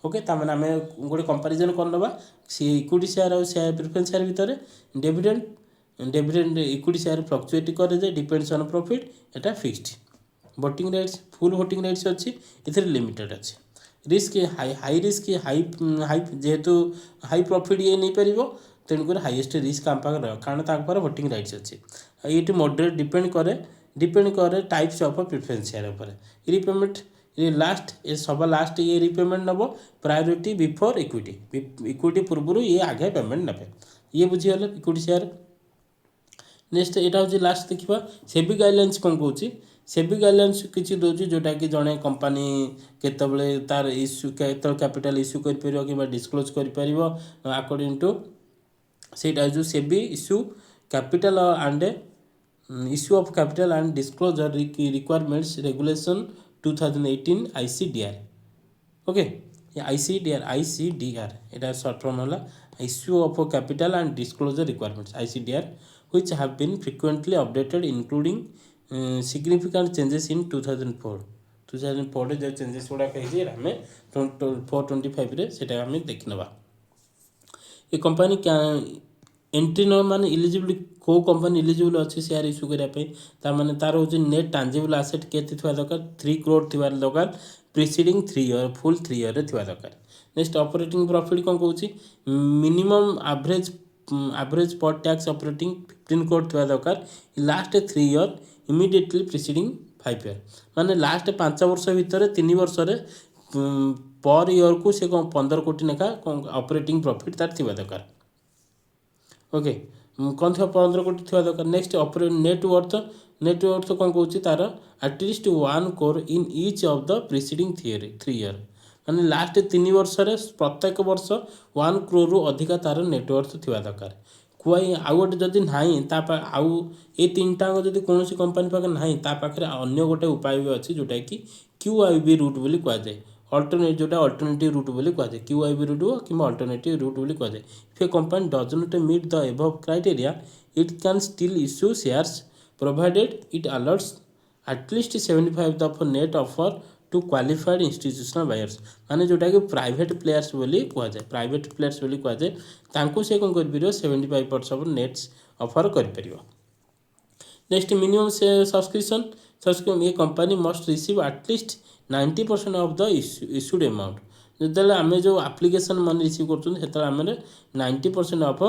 ओके ताମାନେ ଆମେ ଗୋଟେ कंपैरिजन करनबा सी इक्विटी शेयर और शेयर प्रिफरेंस शेयर भितर डिविडेंड इक्विटी शेयर फ्लक्चुएट करे जे depends on profit Etah fixed voting rights full voting rights अच्छी इधर लिमिटेड अच्छी रिस्क हाई रिस्क हाई जेहेतु हाई प्रॉफिट ये नहीं पार तेणुक हाईएस्ट रिस्क आम पाखे कारण तापर वोटिंग राइट्स अच्छी ये मॉडरेट डिपेंड करे टाइप्स ऑफ प्रिफरेंस शेयर उपर रिपेमेंट ये लास्ट ये सब लास्ट ये रिपेमेंट नब प्रायोरिटी बिफोर इक्विटी पूर्व ये आगे पेमेंट नेबे ये बुझीगले इक्विटी शेयर नेक्स्ट यहाँ हूँ लास्ट देखा सेबी गाइडलाइंस कौन कौच सेबी गाइडलाइंस किसी दूसरी जोटा कि जड़े कंपनी केतबले तार इश्यू कैपिटल इश्यू कर कि डिस्क्लोज कर अकॉर्डिंग टू सेटा जो SEBI issue capital and issue of capital and disclosure requirements regulation 2018 ICDR okay ICDR এটা শর্ট ফর্ম হল issue of capital and disclosure requirements ICDR which have been frequently updated including significant changes in 2004 जो changes गुड़ा कही आम 425 रे सेटा आम देखी नवा ये कंपनी क्या एंट्री न मान इलिजिबल को कंपनी इलिजिबल अच्छी शेयर इश्यू करने माने तार हूँ नेट टांजिबल आसेट के दरकार 3 करोड़ थी दरकार प्रिसीडिंग 3 ईयर फुल 3 ईयर दरकार नेक्स्ट ऑपरेटिंग प्रॉफिट कौन कौच मिनिमम एवरेज पर टैक्स ऑपरेटिंग 15 करोड़ थी दरकार last 3 year immediately preceding 5 year माने लास्ट 5 वर्ष भितर 3 वर्ष पर ईयर को से 15 कोटी लेखा ऑपरेटिंग प्रॉफिट तार थी दरकार ओके कौन थी 15 कोटी थी दरकार नेक्स्ट नेटवर्थ कौन कौच तार at least 1 crore in each of the preceding 3 year माने लास्ट 3 वर्ष प्रत्येक वर्ष 1 करोड़ रु अधिका तार नेटवर्थ थी दरकार कुआई आउ गोटे जदि ना आउ ये 3टा जदि कौन कंपनी पाखे ना पाखे अन्य गोटे उपाय भी अच्छी जोटा कि QIB रूट बोली कहुए अल्टरनेट जोटा अल्टरनेटिव रूट बोली कहुए QIB रूट हो कि अल्टरनेटिव रूट बोली कहुए if a company does not meet the above criteria it can still issue shares provided it allots at least 75 of net offer to qualified institutional buyers माने जोटा कि private players बोली कहुए private players बोली कहुए तांको से कौन कर 75% ऑफ नेट्स ऑफर कर नेक्स्ट मिनिमम से सब्सक्रिप्शन ये company must receive at least 90% of the issued amount जो आम जो आप्लिकेसन मनी रिसीव कर 90% ऑफ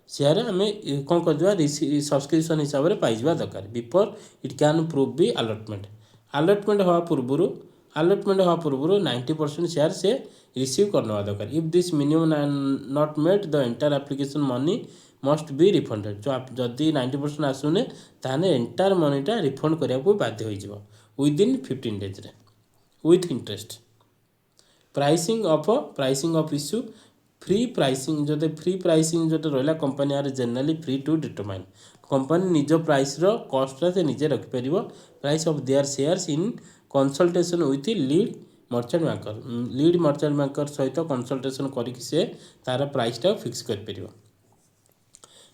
शेयर आम कौन कर सब्सक्रिप्शन हिसाब से पाई दरकार before it can prove be allotment हवा पूर्व 90% शेयर से रिसीव करने दरकार if this minimum not met the entire application money must be refunded जो जदि 90% आसुने ताने एंटायर मनीटा रिफंड करने को बाध्य हो within 15 days with interest pricing of issue free pricing जो रहा company are generally free to determine company निज प्राइस रो कॉस्ट से निजे रखिपर price of their shares in consultation with lead merchant banker सहित कंसल्टेशन करके से तार प्राइसटा फिक्स कर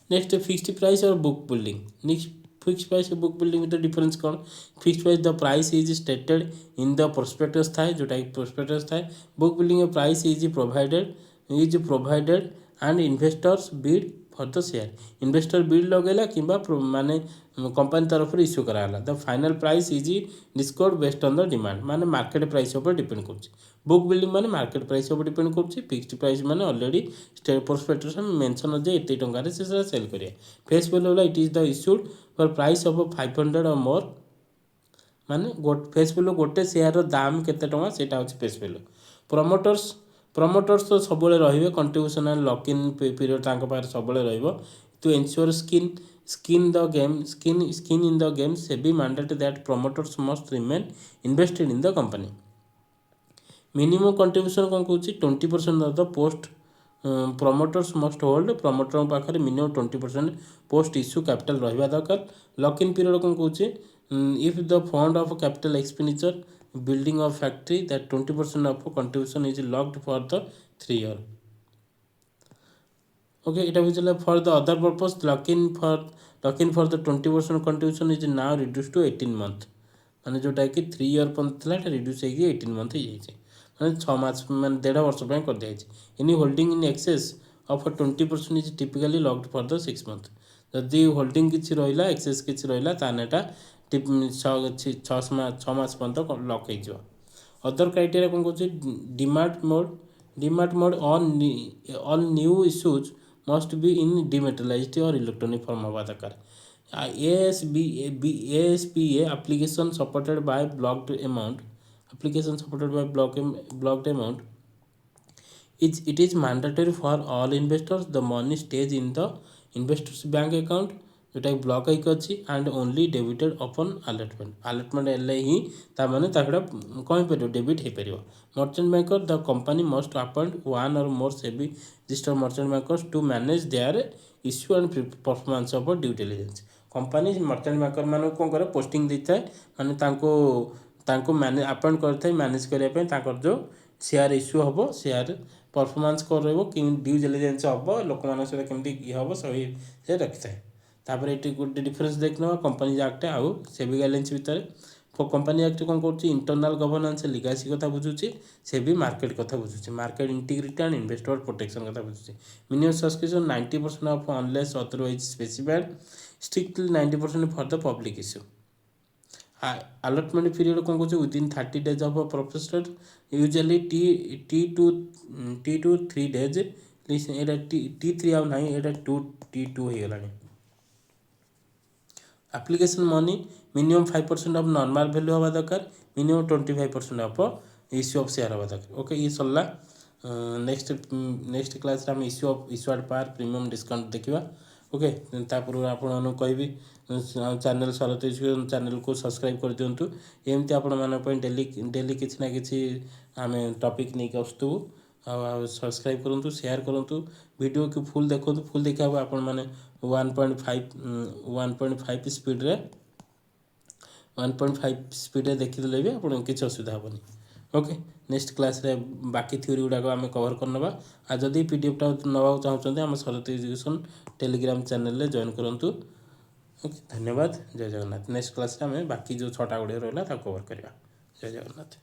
नेक्स्ट फिक्स्ड प्राइस और book building next fixed price और बुक बिल्डिंग में डिफरेंस कौन fixed price the price is stated in the prospectus थाए जोटा प्रोस्पेक्टस थाए book building price is provided and investors bid for the share investor bid लगेला कि माने company तरफ इश्यू कराला the final price is discount based on the demand माने market price ऊपर डिपेंड कर बुक बिल्डिंग माने मार्केट प्राइस ऊपर डिपेंड कर फिक्स्ड प्राइस माने ऑलरेडी प्रोस्पेक्टस में मेंशन जे एते टंका से सेल करिया face value it is the issued for price of 500 और मोर माने फेस भैल्यू गोटे शेयर दाम केते टंका सेटा होछि फेस भैल्यू। प्रमोटर्स तो सबले रहिबे contribution and lock in period तांको पाखरे सबले रहइबो to ensure skin in the game SEBI mandate that promoters must remain invested in the company। Minimum contribution कौन कौन 20% of the post promoters must hold promoter पाखे मिनिमम 20% पोस्ट इश्यू कैपिटल रहा दरकार। Lock in period कौन कौन if the fund of capital expenditure building of factory that 20% of contribution is locked for the 3 year। Okay इटा बुझला for the other purpose lock in for the 20% contribution is now reduce to 18 month। माने जोटा कि 3 year पर्यंत था reduce हो 18 month हो जाए मैंने 6 मास मैं 1.5 वर्ष कर दिया। Any holding in excess of 20% is typically locked for the 6 month। जदि होल्डिंग किसी रहा एक्सेस किसी रहा ताने एटा 6 मास पर्यंत लॉक हो। अदर क्राइटेरिया कौन कौन demat mode all new issues must be in dematerialised or electronic form हवा दरकार। ASPA application supported by blocked amount it is mandatory for all investors। the money stays in the investors bank account जोटा block होइक अच्छी and only debited upon allotment एल ही ताने कौन पार डेबिट हो पार। Merchant banker the company must appoint one or more SEBI registered merchant bankers to manage their issue and performance of due diligence. Company merchant banker मान कौन करे पोस्टिंग देता है माने मैने अपॉइंट करता है मैनेज करने जो शेयर इश्यू हम शेयर परफॉर्मेंस कर ड्यू डिलिजेंस हम लोक मान सहित केमती ये हम सही से रखी है। तापर ये गोटे डिफरेन्स देख ना कंपनी एक्ट आउ सेबी गाइडलाइंस भितर कंपनी एक्ट कौन कर इंटरनल गवर्नेंस लिगासी कथा बुझुची सेबी मार्केट कथा बुझुची market integrity and investor protection कथा बुझुची। Minimum subscription 90% of unless otherwise specified strictly 90% for the public issue. Allotment period कौन कौन within 30 days of professor usually T2 3 days T3 आउ ना ये T2 हो गला। Application money minimum 5% of normal value हवा दरकार minimum 25% of issue of share हवा दरकार। ओके ये सरला नेक्स्ट क्लास आम इश्यूड पार प्रीमियम डिस्काउंट देखा। ओके तापूर्व आपण कहि चैनल सरती चैनल को सब्सक्राइब कर दिंतु एमती आपण डेली किसी ना कि आम टॉपिक नहीं आसतु सब्सक्राइब करूँ शेयर करूँ वीडियो की फुल देखो फुल देखा आपण मैंने 1.5 स्पीड देखीदे भी आप किसी असुविधा हेनी। ओके नेक्स्ट क्लास रे बाकी थ्योरी गुड़ाक आम कवर करनवा जदि पीडीएफ टा नवा चाहते आम सरती एजुकेशन टेलीग्राम चैनल रे जॉइन करूँ। ओके धन्यवाद जय जगन्नाथ। नेक्स्ट क्लास रे आम बाकी जो 6टा वीडियो रहा कवर करवा। जय जगन्नाथ।